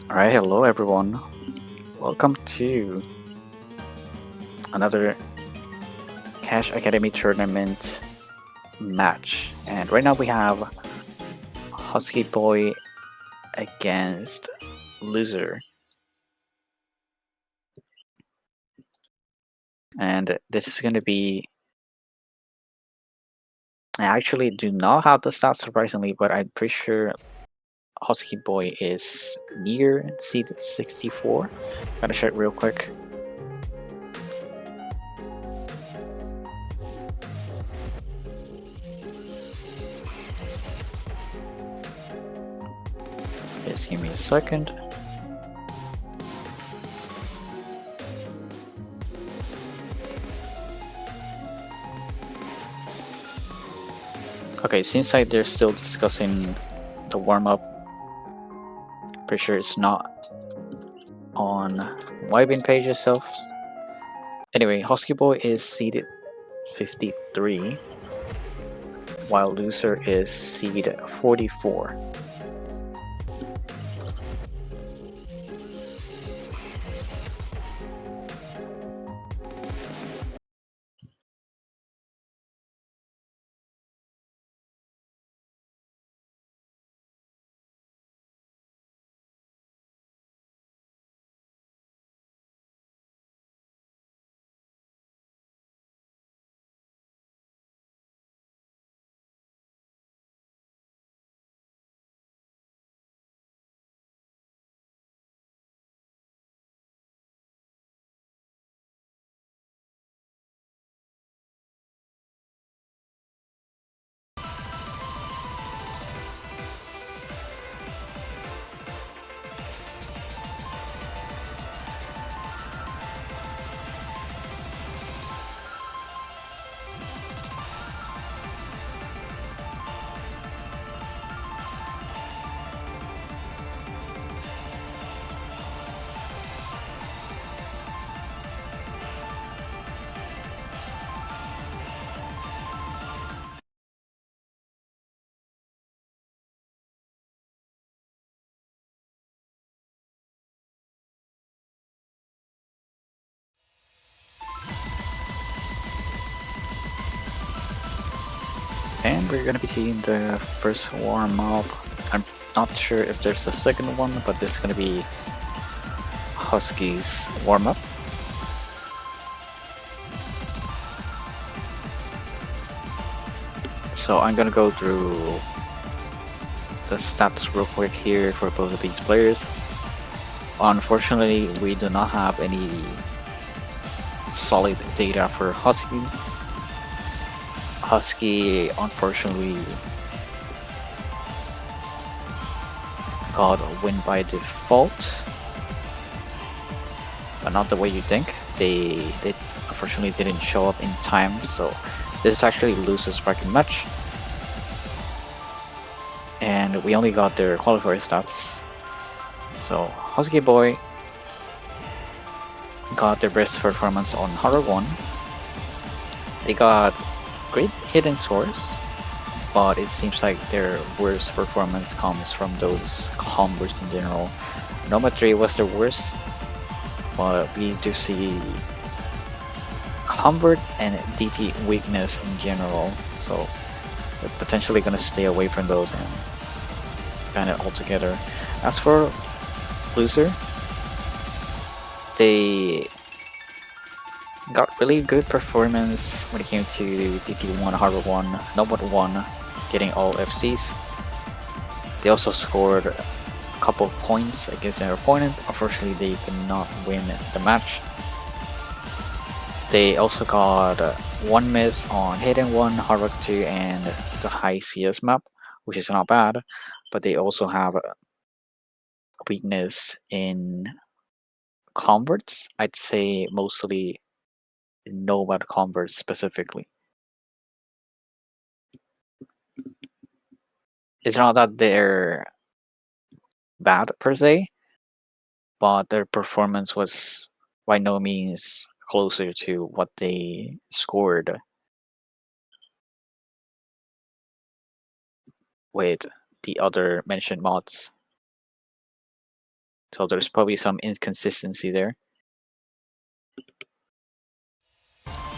Alright, hello everyone. Welcome to another Cash Academy tournament match. And right now we have Huskiboi against loserr. And this is going to be. I actually do not have the stats surprisingly, but I'm pretty sure Huskiboi is near seed 64. Gotta check real quick. Just give me a second. Okay, seems like they're still discussing the warm-up. Pretty sure it's not on Wybin page itself. Anyway, Huskiboi is seeded 53, while loserr is seeded 44. And we're gonna be seeing the first warm-up. I'm not sure if there's a second one, but this is gonna be Husky's warm-up. So I'm gonna go through the stats real quick here for both of these players. Unfortunately, we do not have any solid data for Husky. Husky unfortunately got a win by default, but not the way you think. They unfortunately didn't show up in time, so this is actually loserr's bracket match. And we only got their qualifier stats. So Huskiboi got their best performance on Hard 1. They got great hidden scores, but it seems like their worst performance comes from those combos in general. Noma 3 was the worst, but we do see convert and DT weakness in general, so we're potentially gonna stay away from those and ban it altogether. As for loserr, they got really good performance when it came to DT1, Harbor 1, Noma 1, getting all FCs. They also scored a couple of points against their opponent. Unfortunately, they could not win the match. They also got one miss on Hidden 1, Hard 2, and the high CS map, which is not bad, but they also have a weakness in converts. I'd say mostly Nomad converts specifically. It's not that they're bad per se, but their performance was by no means closer to what they scored with the other mentioned mods. So there's probably some inconsistency there.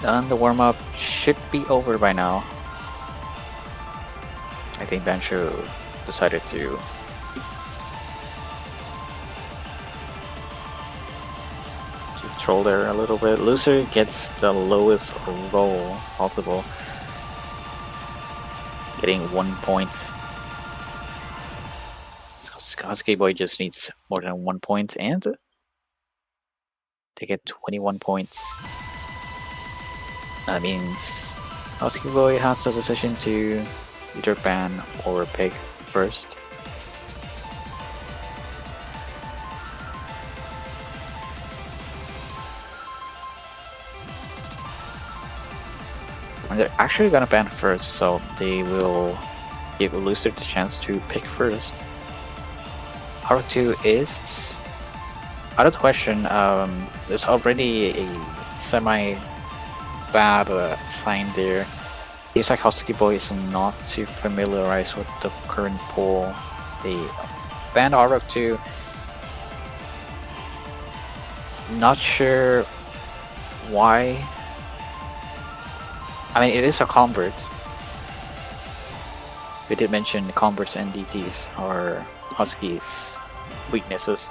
And the warm-up should be over by now. I think Bancho decided to troll there a little bit. Loser gets the lowest roll possible, getting 1 point. Huskiboi just needs more than 1 point, and they get 21 points. That means Huskiboi has the decision to either ban or pick first. And they're actually gonna ban first, so they will give Loser the chance to pick first. R2 is out of the question. There's already a semi-bad sign there. Seems like Huskiboi is not too familiarized with the current pool. They banned R2. Not sure why. I mean, it is a convert. We did mention converts and DTs are Husky's weaknesses.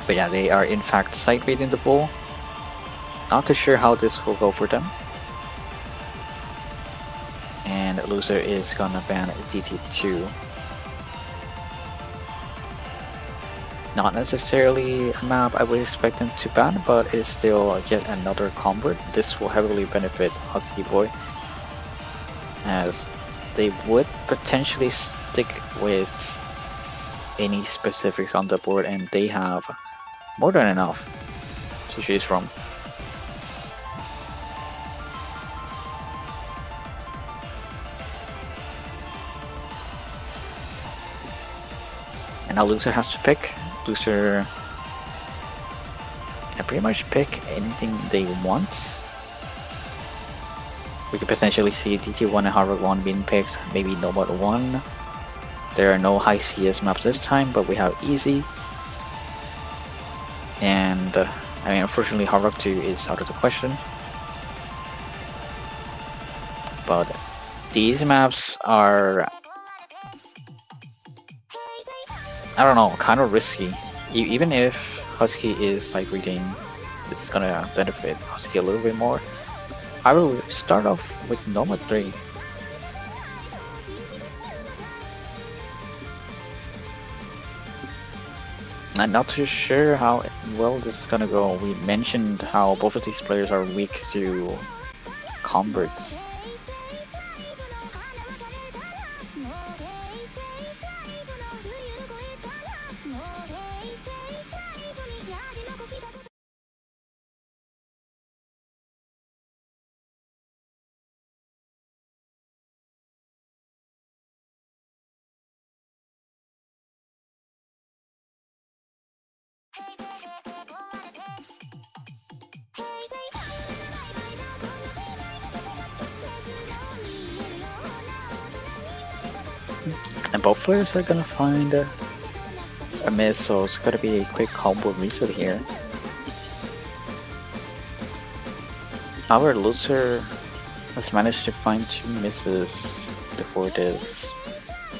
But yeah, they are in fact side raiding the pool. Not too sure how this will go for them. And Loser is gonna ban DT2. Not necessarily a map I would expect them to ban, but it's still yet another convert. This will heavily benefit Huskiboi, as they would potentially stick with any specifics on the board, and they have more than enough to choose from. And now Loser has to pick. Loser can pretty much pick anything they want. We could potentially see DT1 and Harvard 1 being picked, maybe Nomad 1. There are no high CS maps this time, but we have easy. And I mean, unfortunately, Harvard 2 is out of the question. But these maps are, I don't know, kind of risky. Even if Husky is like reading, this is gonna benefit Husky a little bit more. I will start off with Nomad 3. I'm not too sure how well this is gonna go. We mentioned how both of these players are weak to converts. And both players are gonna find a miss, so it's gonna be a quick combo reset here. Our Loser has managed to find 2 misses before this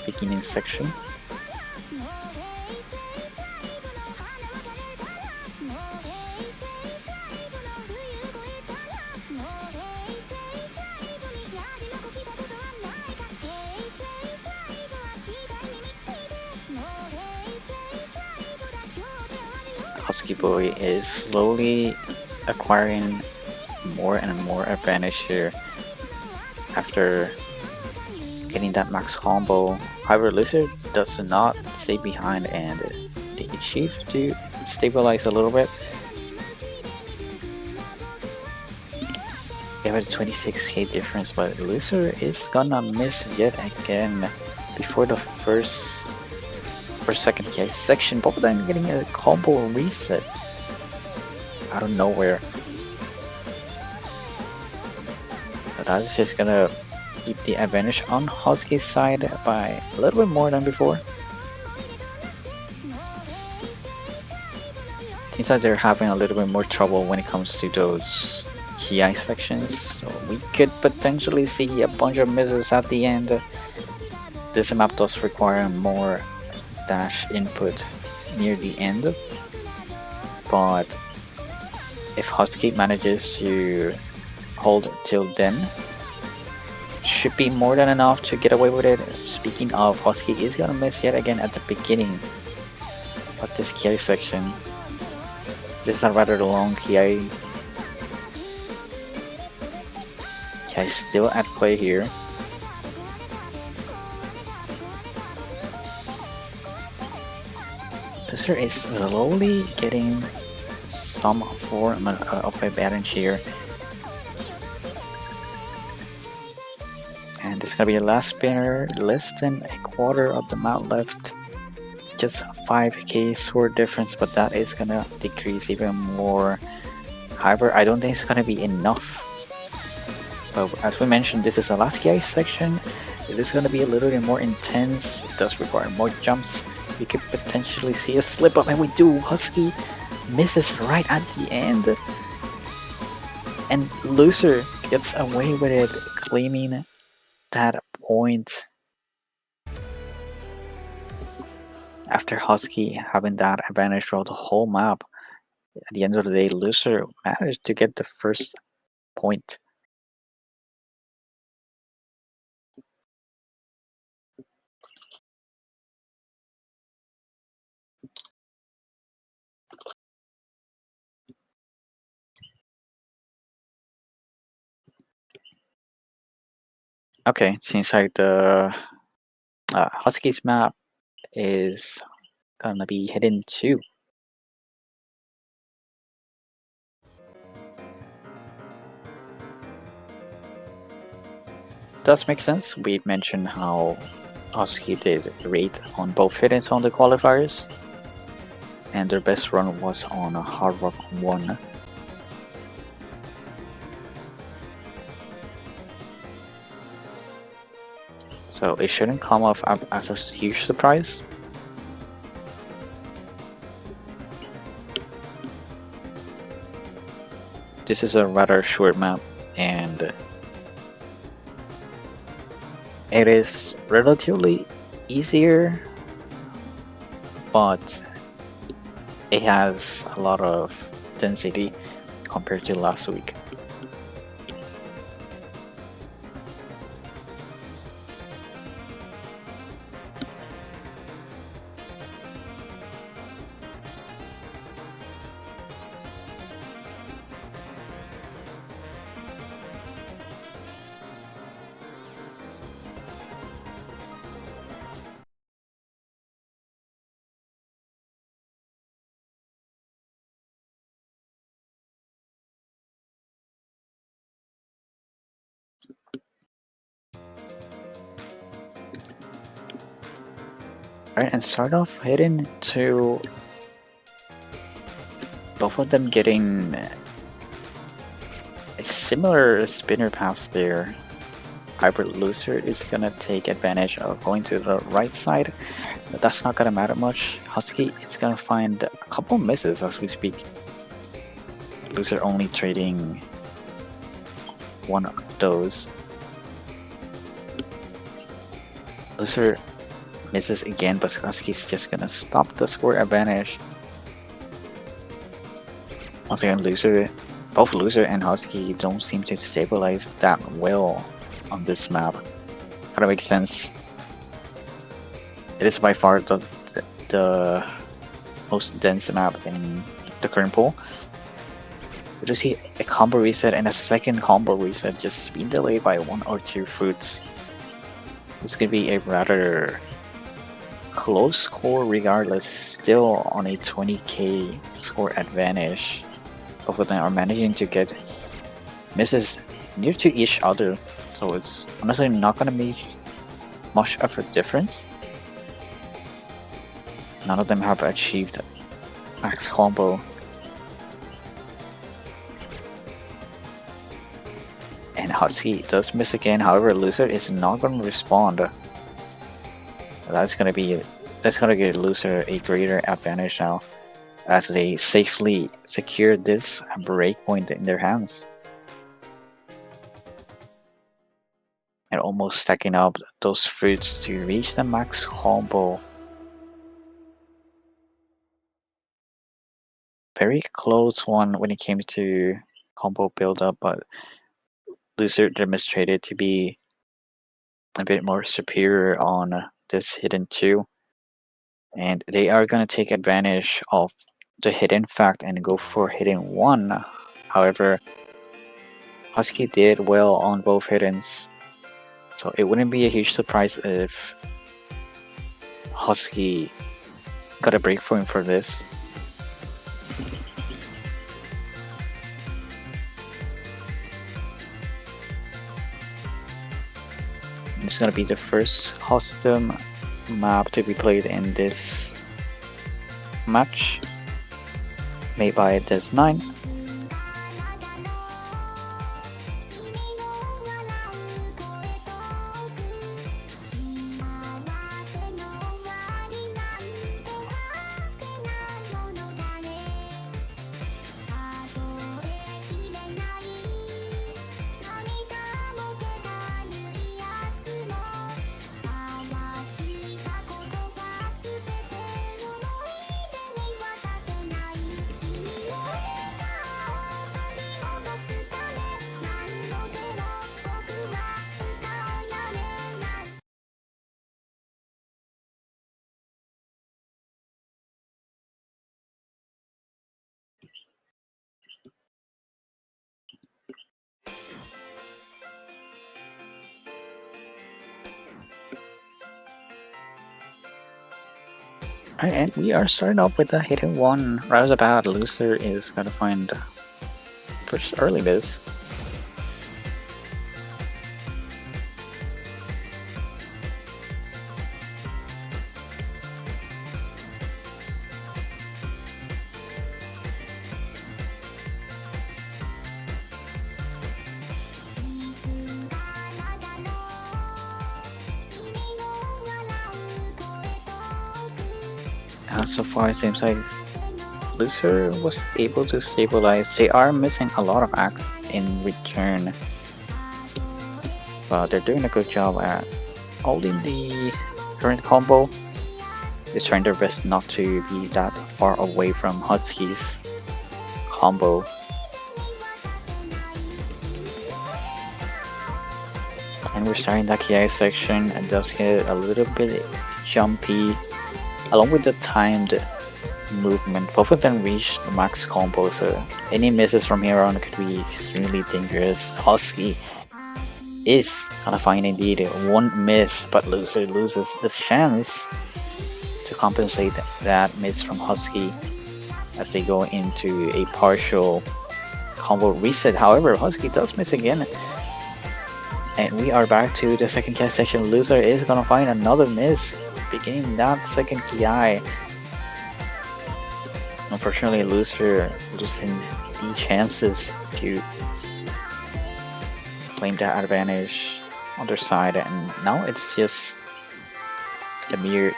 beginning section. Huskiboi is slowly acquiring more and more advantage here after getting that max combo. However, Loser does not stay behind and they achieve to stabilize a little bit. They have a 26k difference, but Loser is gonna miss yet again before the first or second case section. Both of them getting a combo reset out of nowhere. But that's just gonna keep the advantage on Husky's side by a little bit more than before. Seems like they're having a little bit more trouble when it comes to those Ki sections, so we could potentially see a bunch of misses at the end. This map does require more dash input near the end, but if Husky manages to hold till then, should be more than enough to get away with it. Speaking of, Husky is gonna miss yet again at the beginning of this Ki section. This is a rather long Ki. Ki still at play here. loserr is slowly getting some form of advantage here. And this is gonna be the last spinner, less than a quarter of the map left. Just 5k score difference, but that is gonna decrease even more. However, I don't think it's gonna be enough. But as we mentioned, this is the last Ki section. It is gonna be a little bit more intense. It does require more jumps. We could potentially see a slip up, and we do. Husky misses right at the end. And loserr gets away with it, claiming that point. After Husky having that advantage throughout the whole map, at the end of the day, loserr managed to get the first point. Okay, seems like the Husky's map is gonna be hidden too. Does make sense. We mentioned how Husky did great on both hiddens on the qualifiers, and their best run was on a Hard Rock 1. So it shouldn't come off as a huge surprise. This is a rather short map, and it is relatively easier, but it has a lot of density compared to last week. Alright, and start off heading to both of them getting a similar spinner path there. However, loserr is gonna take advantage of going to the right side, but that's not gonna matter much. Husky is gonna find a couple misses as we speak. Loserr only trading one of those. Loserr misses again, but Husky's just gonna stop the score advantage. Once again, both loserr and Husky don't seem to stabilize that well on this map. Kind of makes sense. It is by far the most dense map in the current pool. We just hit a combo reset and a second combo reset, just being delayed by 1 or 2 fruits. This could be a rather close score regardless, still on a 20k score advantage. Both of them are managing to get misses near to each other, so it's honestly not gonna be much of a difference. None of them have achieved max combo. And Husky does miss again. However, loserr is not going to respond. That's gonna give loserr a greater advantage now, as they safely secure this breakpoint in their hands. And almost stacking up those fruits to reach the max combo. Very close one when it came to combo build-up, but loserr demonstrated to be a bit more superior on this hidden 2. And they are going to take advantage of the hidden fact and go for hidden 1. However, Husky did well on both hiddens, so it wouldn't be a huge surprise if Husky got a breakpoint for this. It's gonna be the first custom map to be played in this match, made by Des9. And we are starting off with a hidden 1. Right about, loserr is gonna find first early miss. So far it seems like loserr was able to stabilize. They are missing a lot of act in return, but they're doing a good job at holding the current combo. They're trying their best not to be that far away from Husky's combo. And we're starting that KI section, and does get a little bit jumpy. Along with the timed movement, both of them reach the max combo, so any misses from here on could be extremely dangerous. Husky is gonna find indeed 1 miss, but loserr loses the chance to compensate that miss from Husky as they go into a partial combo reset. However, Husky does miss again. And we are back to the second KI section. Loserr is gonna find another miss, beginning that second KI. Unfortunately, loserr losing the chances to claim that advantage on their side, and now it's just a mere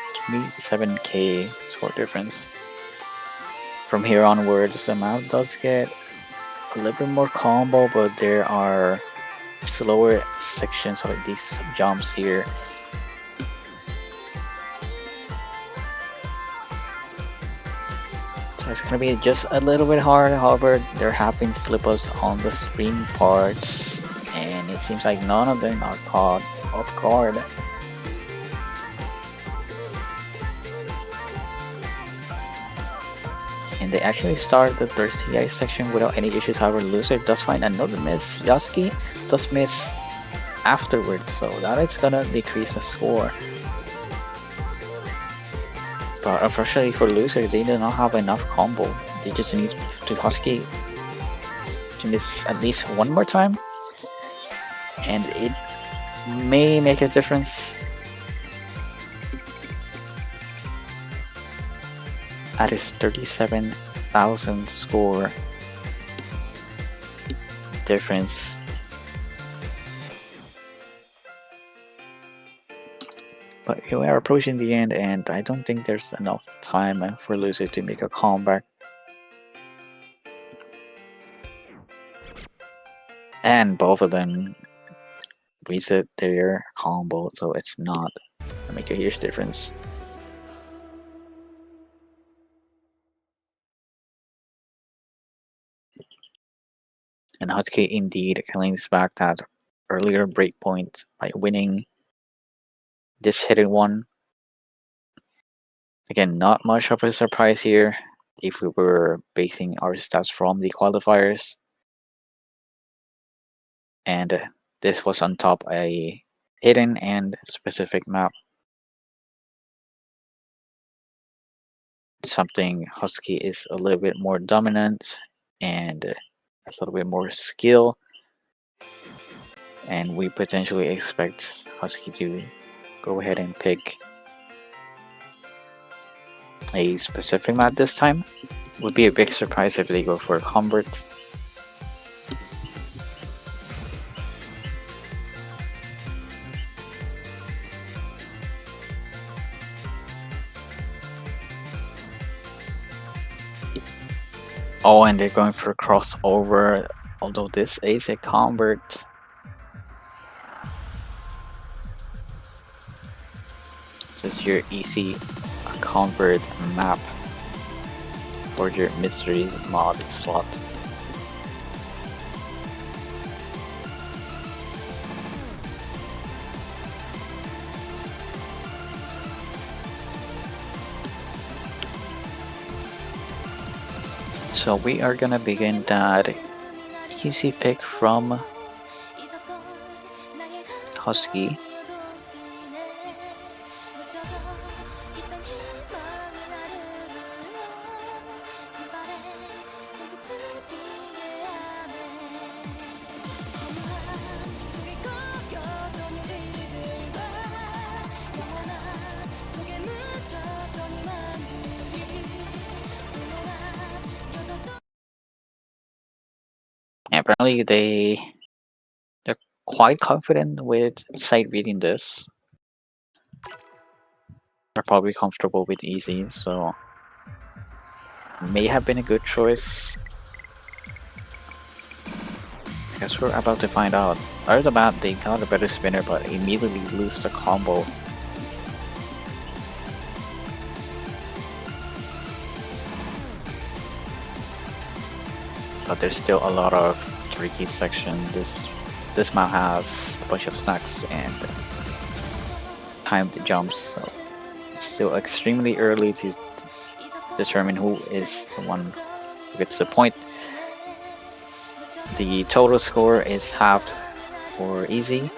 7k score difference. From here onwards, the map does get a little bit more combo, but there are slower sections of these jumps here. So it's gonna be just a little bit hard. However, there have been slip-ups on the spring parts, and it seems like none of them are caught off guard. And they actually start the third TI section without any issues. However, loserr does find another miss. Husky does miss afterwards, so that is gonna decrease the score. But unfortunately for loserr, they do not have enough combo. They just need to Husky to miss at least 1 more time, and it may make a difference. That is 37,000 score difference. But we are approaching the end, and I don't think there's enough time for loserr to make a comeback. And both of them reset their combo, so it's not make a huge difference. And Husky indeed claims back that earlier breakpoint by winning this hidden one. Again, not much of a surprise here if we were basing our stats from the qualifiers. And this was on top a hidden and specific map. Something Husky is a little bit more dominant and has a little bit more skill. And we potentially expect Husky to go ahead and pick a specific map this time. Would be a big surprise if they go for a convert. Oh, and they're going for a crossover, although this is a convert. This is your easy convert map for your mystery mod slot. So we are gonna begin that easy pick from Husky. Apparently they're quite confident with sight reading this. They're probably comfortable with easy, so may have been a good choice. I guess we're about to find out. Out of the bat, they got a better spinner, but immediately lose the combo. But there's still a lot of tricky section. This map has a bunch of snacks and timed jumps, so it's still extremely early to determine who is the one who gets the point. The total score is halved for easy.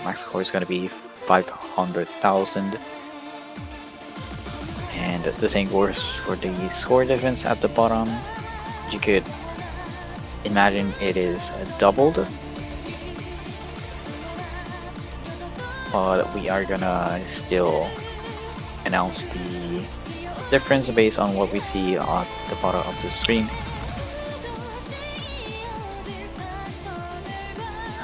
Max score is going to be 500,000. And the same goes for the score difference at the bottom. You could imagine it is doubled, but we are gonna still announce the difference based on what we see at the bottom of the screen.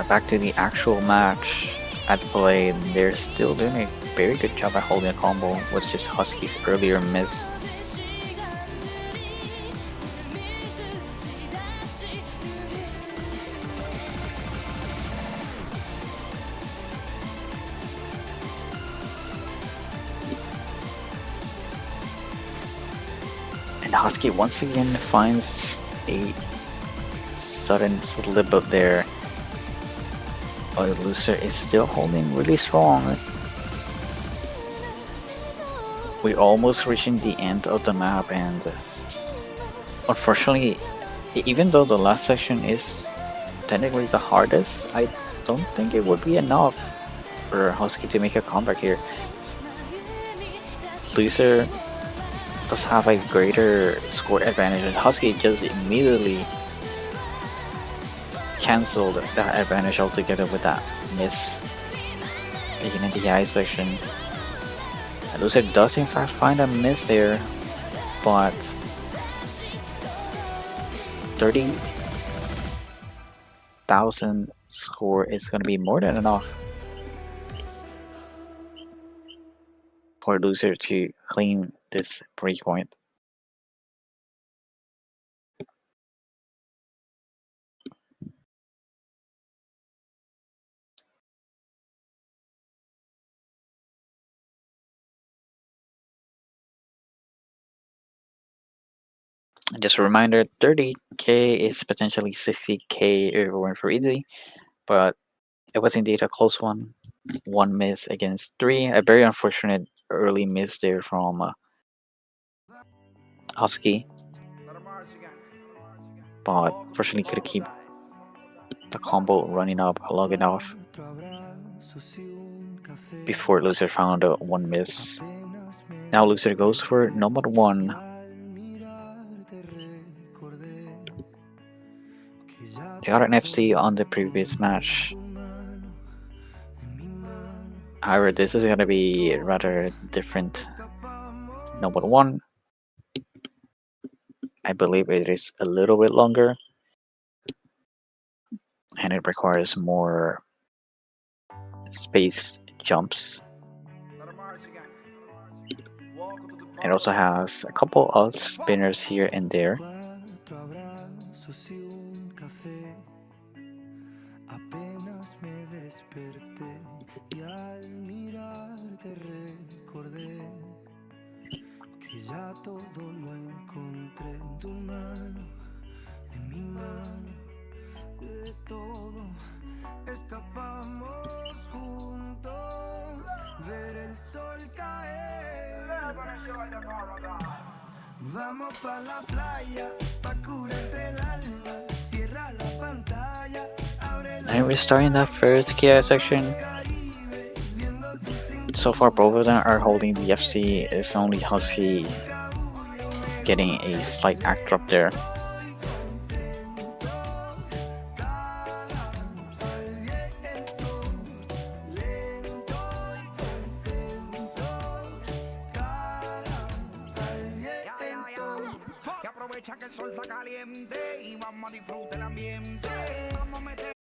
Back to the actual match at play, they're still doing a very good job at holding a combo. Was just Husky's earlier miss. And Husky once again finds a sudden slip up there. Oh, the loserr is still holding really strong. We're almost reaching the end of the map, and unfortunately, even though the last section is technically the hardest, I don't think it would be enough for Husky to make a comeback here. Loserr does have a greater score advantage, and Husky just immediately cancelled that advantage altogether with that miss taken in the high section. And loserr does in fact find a miss there, but 30,000 score is going to be more than enough. for loser to claim this breakpoint. Just a reminder, 30k is potentially 60k if it weren't for easy, but it was indeed a close one. One miss against three. A very unfortunate early miss there from Husky, but fortunately could keep the combo running up long enough before loser found one miss. Now loser goes for number one. They got an FC on the previous match. However, this is gonna be rather different. Number one, I believe it is a little bit longer, and it requires more space jumps. It also has a couple of spinners here and there. Vamos pa la playa, pa curarte el alma. Cierra la pantalla, abre la And we're starting that first KI section. So far, both of them are holding the FC. It's only Husky getting a slight act drop there. aprovecha que el sol está caliente y vamos a disfrutar el ambiente. Vamos a meter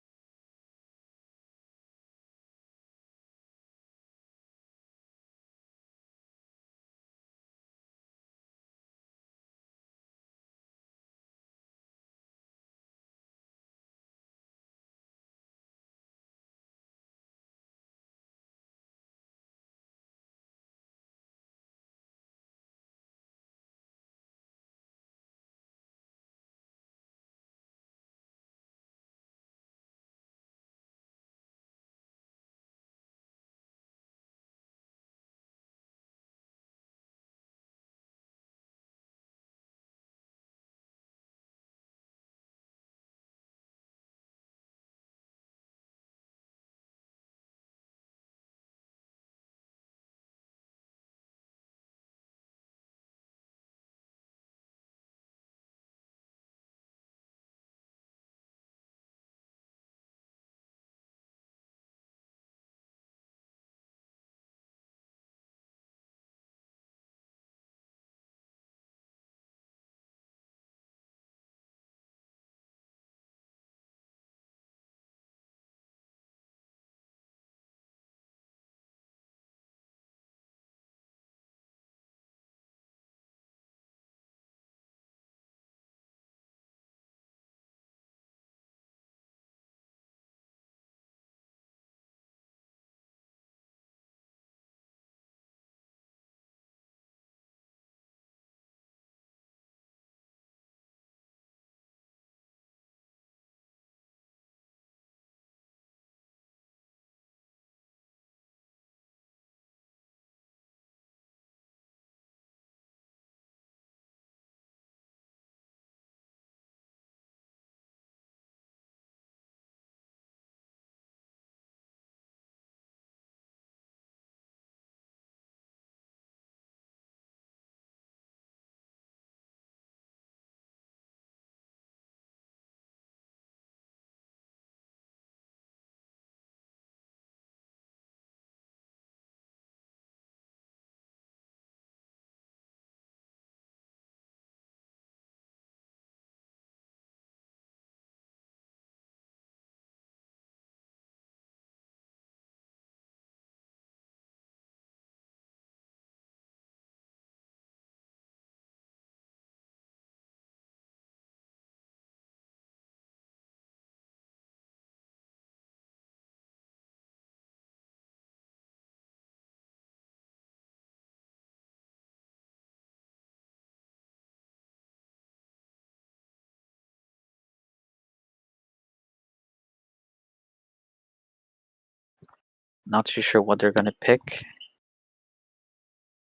Not too sure what they're gonna pick.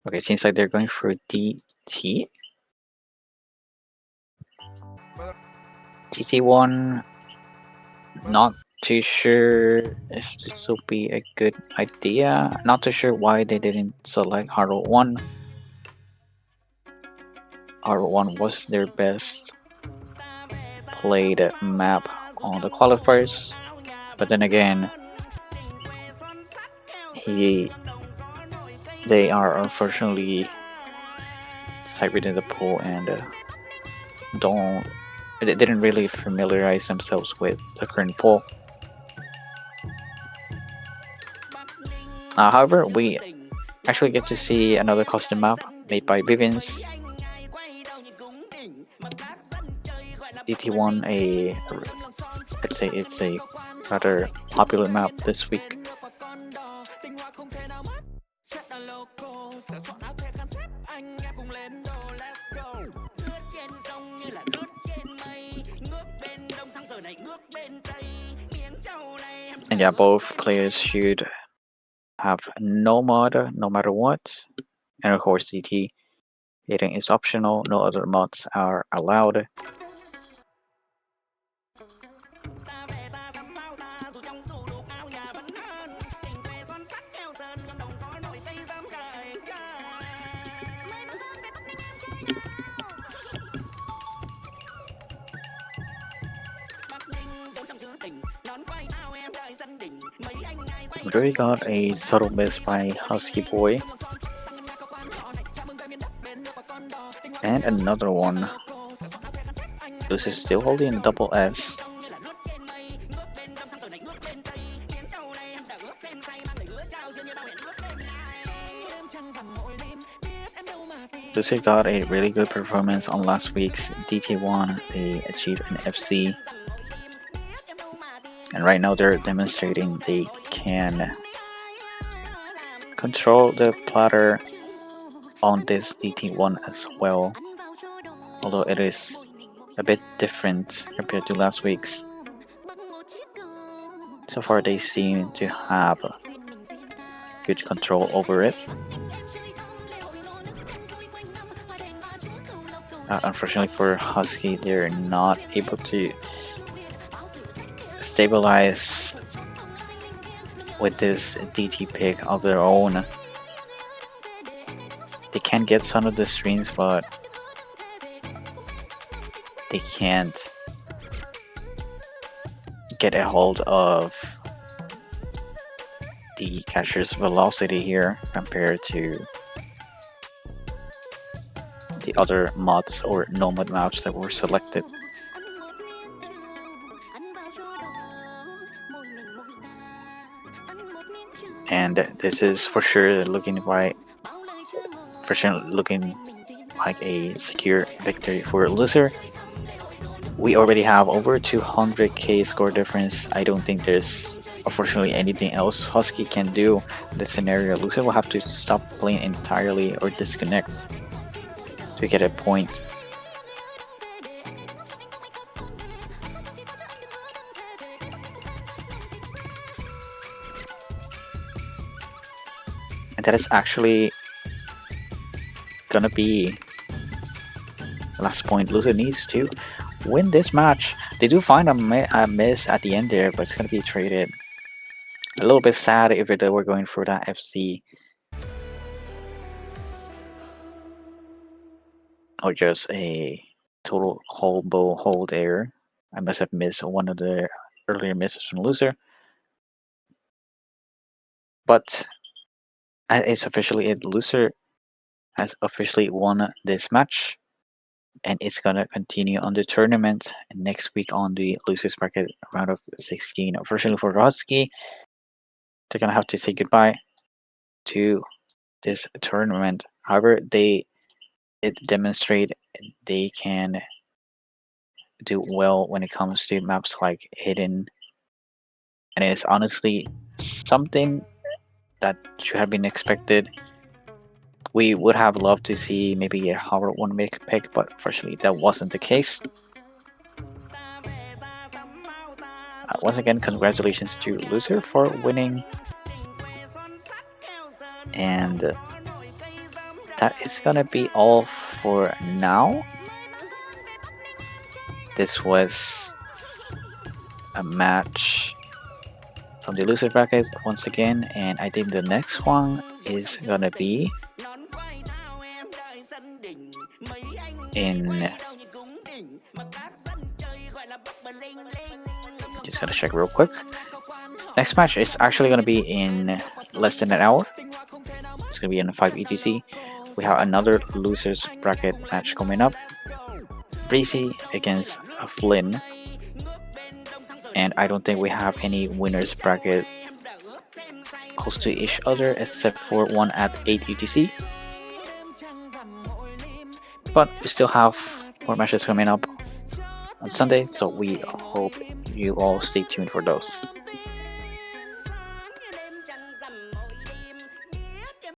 Okay, seems like they're going for DT. TT1. Not too sure if this will be a good idea. Not too sure why they didn't select Hardware 1. Hardware 1 was their best played map on the qualifiers, but then again, they are unfortunately tied within the pool and they didn't really familiarize themselves with the current pool. However, we actually get to see another custom map made by Bivins. DT1, I'd say it's a rather popular map this week. And yeah, both players should have no mod no matter what. And of course, DT hitting is optional, no other mods are allowed. We already got a subtle miss by Huskiboi. And another one. This is still holding double S. Loserr got a really good performance on last week's DT1. They achieved an FC. And right now they're demonstrating they can control the platter on this DT1 as well. Although it is a bit different compared to last week's. So far they seem to have good control over it. Unfortunately for Husky, they're not able to stabilize with this DT pick of their own. They can get some of the streams, but they can't get a hold of the catcher's velocity here compared to the other mods or nomad maps that were selected. And this is for sure looking like a secure victory for Loserr. We already have over 200k score difference. I don't think there's unfortunately anything else Husky can do in this scenario. Loserr will have to stop playing entirely or disconnect to get a point. And that is actually gonna be the last point. Loserr needs to win this match. They do find a miss at the end there, but it's gonna be traded. A little bit sad if they were going for that FC. Or just a total hold error. I must have missed one of the earlier misses from Loserr. But it's officially it. Loserr has officially won this match. And it's gonna continue on the tournament next week on the Losers Bracket round of 16. Unfortunately for Husky, they're gonna have to say goodbye to this tournament. However, they demonstrate they can do well when it comes to maps like Hidden, and it's honestly something that should have been expected. We would have loved to see maybe a Howard 1 pick, but unfortunately that wasn't the case. Once again, congratulations to Loserr for winning And that is gonna be all for now. This was a match from the loser bracket once again, and I think the next one is gonna be in, just gotta check real quick. Next match is actually gonna be in less than an hour. It's gonna be in 5 ETC. We have another losers bracket match coming up. Breezy against Flynn. And I don't think we have any winners bracket close to each other except for one at 8 UTC. But we still have more matches coming up on Sunday, so we hope you all stay tuned for those.